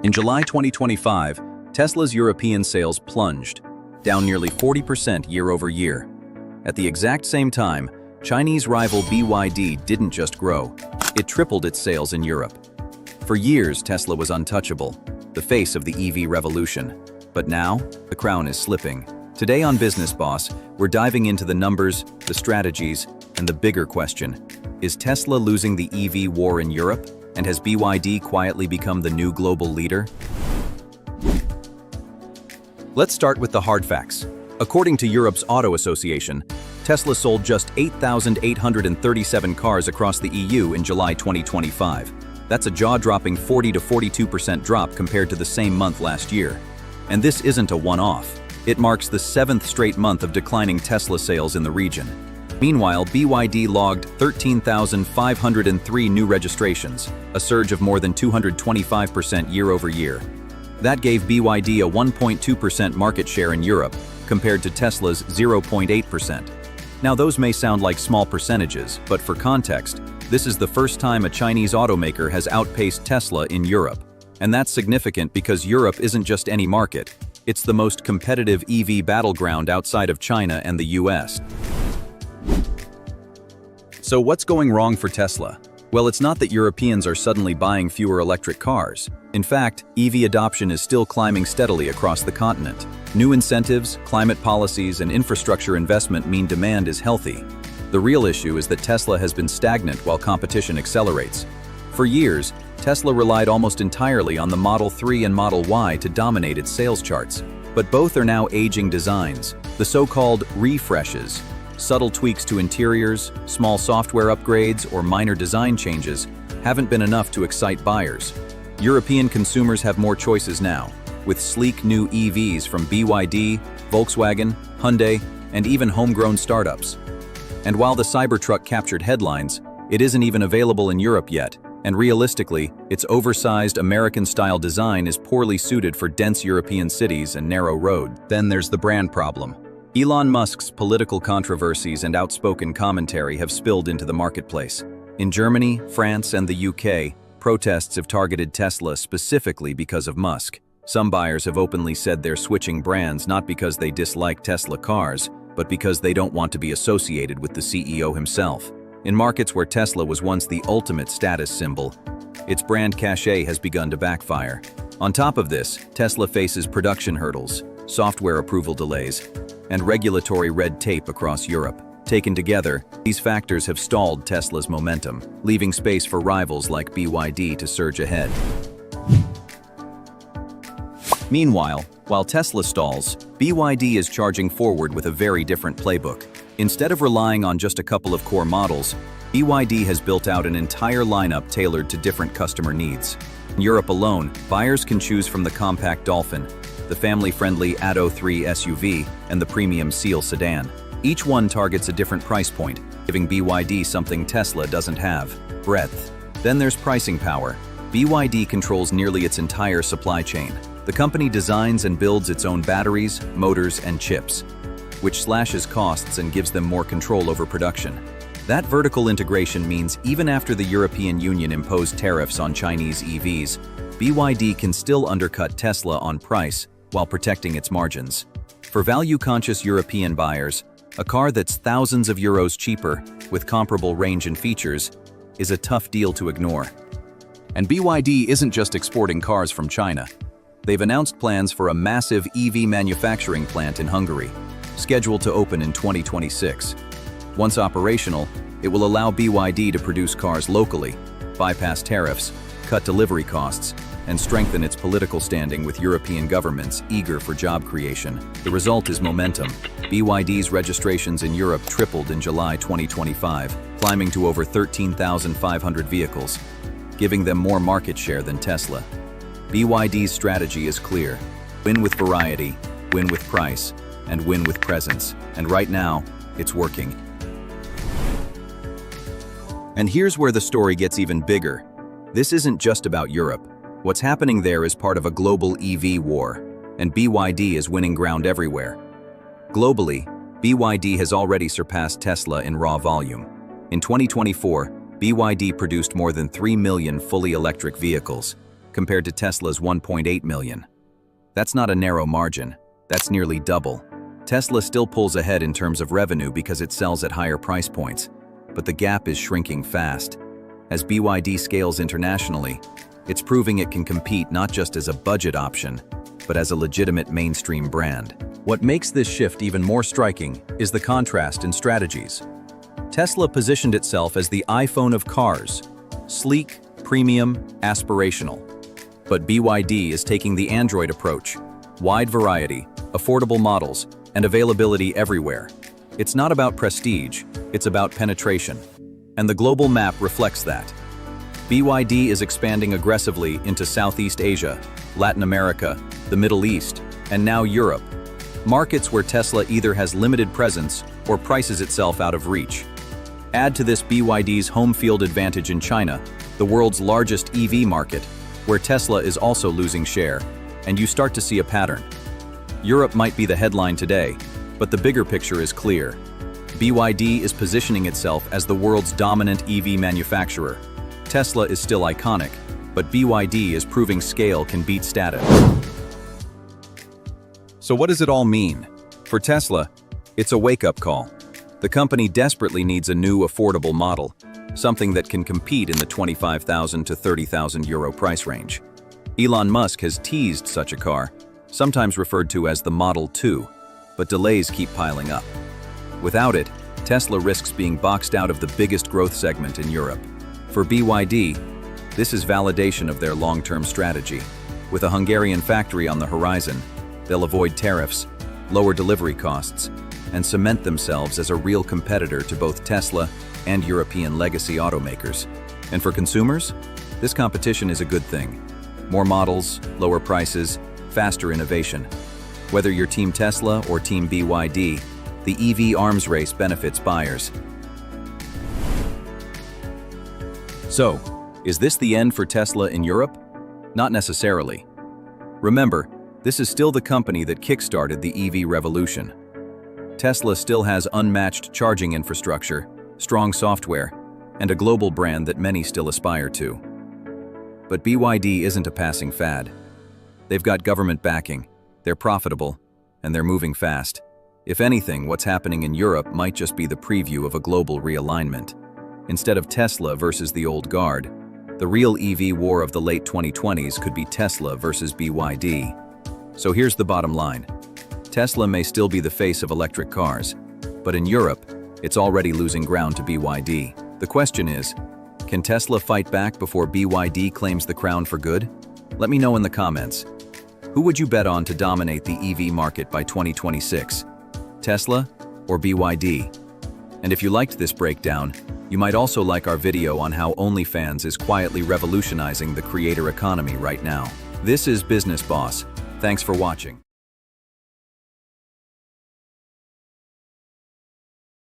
In July 2025, Tesla's European sales plunged, down nearly 40% year over year. At the exact same time, Chinese rival BYD didn't just grow, it tripled its sales in Europe. For years, Tesla was untouchable, the face of the EV revolution. But now, the crown is slipping. Today on Business Boss, we're diving into the numbers, the strategies, and the bigger question. Is Tesla losing the EV war in Europe? And has BYD quietly become the new global leader? Let's start with the hard facts. According to Europe's Auto Association, Tesla sold just 8,837 cars across the EU in July 2025. That's a jaw-dropping 40 to 42% drop compared to the same month last year. And this isn't a one-off. It marks the 7th straight month of declining Tesla sales in the region. Meanwhile, BYD logged 13,503 new registrations, a surge of more than 225% year over year. That gave BYD a 1.2% market share in Europe, compared to Tesla's 0.8%. Now, those may sound like small percentages, but for context, this is the first time a Chinese automaker has outpaced Tesla in Europe. And that's significant because Europe isn't just any market. It's the most competitive EV battleground outside of China and the US. So what's going wrong for Tesla? Well, it's not that Europeans are suddenly buying fewer electric cars. In fact, EV adoption is still climbing steadily across the continent. New incentives, climate policies, and infrastructure investment mean demand is healthy. The real issue is that Tesla has been stagnant while competition accelerates. For years, Tesla relied almost entirely on the Model 3 and Model Y to dominate its sales charts. But both are now aging designs, the so-called refreshes. Subtle tweaks to interiors, small software upgrades, or minor design changes haven't been enough to excite buyers. European consumers have more choices now, with sleek new EVs from BYD, Volkswagen, Hyundai, and even homegrown startups. And while the Cybertruck captured headlines, it isn't even available in Europe yet, and realistically, its oversized American-style design is poorly suited for dense European cities and narrow roads. Then there's the brand problem. Elon Musk's political controversies and outspoken commentary have spilled into the marketplace. In Germany, France, and the UK, protests have targeted Tesla specifically because of Musk. Some buyers have openly said they're switching brands not because they dislike Tesla cars, but because they don't want to be associated with the CEO himself. In markets where Tesla was once the ultimate status symbol, its brand cachet has begun to backfire. On top of this, Tesla faces production hurdles, software approval delays, and regulatory red tape across Europe. Taken together, these factors have stalled Tesla's momentum, leaving space for rivals like BYD to surge ahead. Meanwhile, while Tesla stalls, BYD is charging forward with a very different playbook. Instead of relying on just a couple of core models, BYD has built out an entire lineup tailored to different customer needs. In Europe alone, buyers can choose from the compact Dolphin, the family-friendly Atto 3 SUV, and the premium Seal sedan. Each one targets a different price point, giving BYD something Tesla doesn't have: breadth. Then there's pricing power. BYD controls nearly its entire supply chain. The company designs and builds its own batteries, motors, and chips, which slashes costs and gives them more control over production. That vertical integration means even after the European Union imposed tariffs on Chinese EVs, BYD can still undercut Tesla on price while protecting its margins. For value-conscious European buyers, a car that's thousands of euros cheaper, with comparable range and features, is a tough deal to ignore. And BYD isn't just exporting cars from China. They've announced plans for a massive EV manufacturing plant in Hungary, scheduled to open in 2026. Once operational, it will allow BYD to produce cars locally, bypass tariffs, cut delivery costs, and strengthen its political standing with European governments eager for job creation. The result is momentum. BYD's registrations in Europe tripled in July 2025, climbing to over 13,500 vehicles, giving them more market share than Tesla. BYD's strategy is clear: win with variety, win with price, and win with presence. And right now, it's working. And here's where the story gets even bigger. This isn't just about Europe. What's happening there is part of a global EV war, and BYD is winning ground everywhere. Globally, BYD has already surpassed Tesla in raw volume. In 2024, BYD produced more than 3 million fully electric vehicles, compared to Tesla's 1.8 million. That's not a narrow margin, that's nearly double. Tesla still pulls ahead in terms of revenue because it sells at higher price points, but the gap is shrinking fast. As BYD scales internationally, it's proving it can compete not just as a budget option, but as a legitimate mainstream brand. What makes this shift even more striking is the contrast in strategies. Tesla positioned itself as the iPhone of cars, sleek, premium, aspirational. But BYD is taking the Android approach, wide variety, affordable models, and availability everywhere. It's not about prestige, it's about penetration. And the global map reflects that. BYD is expanding aggressively into Southeast Asia, Latin America, the Middle East, and now Europe, markets where Tesla either has limited presence or prices itself out of reach. Add to this BYD's home field advantage in China, the world's largest EV market, where Tesla is also losing share, and you start to see a pattern. Europe might be the headline today, but the bigger picture is clear. BYD is positioning itself as the world's dominant EV manufacturer. Tesla is still iconic, but BYD is proving scale can beat status. So what does it all mean? For Tesla, it's a wake-up call. The company desperately needs a new affordable model, something that can compete in the 25,000 to 30,000 euro price range. Elon Musk has teased such a car, sometimes referred to as the Model 2, but delays keep piling up. Without it, Tesla risks being boxed out of the biggest growth segment in Europe. For BYD, this is validation of their long-term strategy. With a Hungarian factory on the horizon, they'll avoid tariffs, lower delivery costs, and cement themselves as a real competitor to both Tesla and European legacy automakers. And for consumers, this competition is a good thing. More models, lower prices, faster innovation. Whether you're Team Tesla or Team BYD, the EV arms race benefits buyers. So, is this the end for Tesla in Europe? Not necessarily. Remember, this is still the company that kickstarted the EV revolution. Tesla still has unmatched charging infrastructure, strong software, and a global brand that many still aspire to. But BYD isn't a passing fad. They've got government backing, they're profitable, and they're moving fast. If anything, what's happening in Europe might just be the preview of a global realignment. Instead of Tesla versus the old guard, the real EV war of the late 2020s could be Tesla versus BYD. So here's the bottom line. Tesla may still be the face of electric cars, but in Europe, it's already losing ground to BYD. The question is, can Tesla fight back before BYD claims the crown for good? Let me know in the comments. Who would you bet on to dominate the EV market by 2026? Tesla or BYD? And if you liked this breakdown, you might also like our video on how OnlyFans is quietly revolutionizing the creator economy right now. This is Business Boss. Thanks for watching.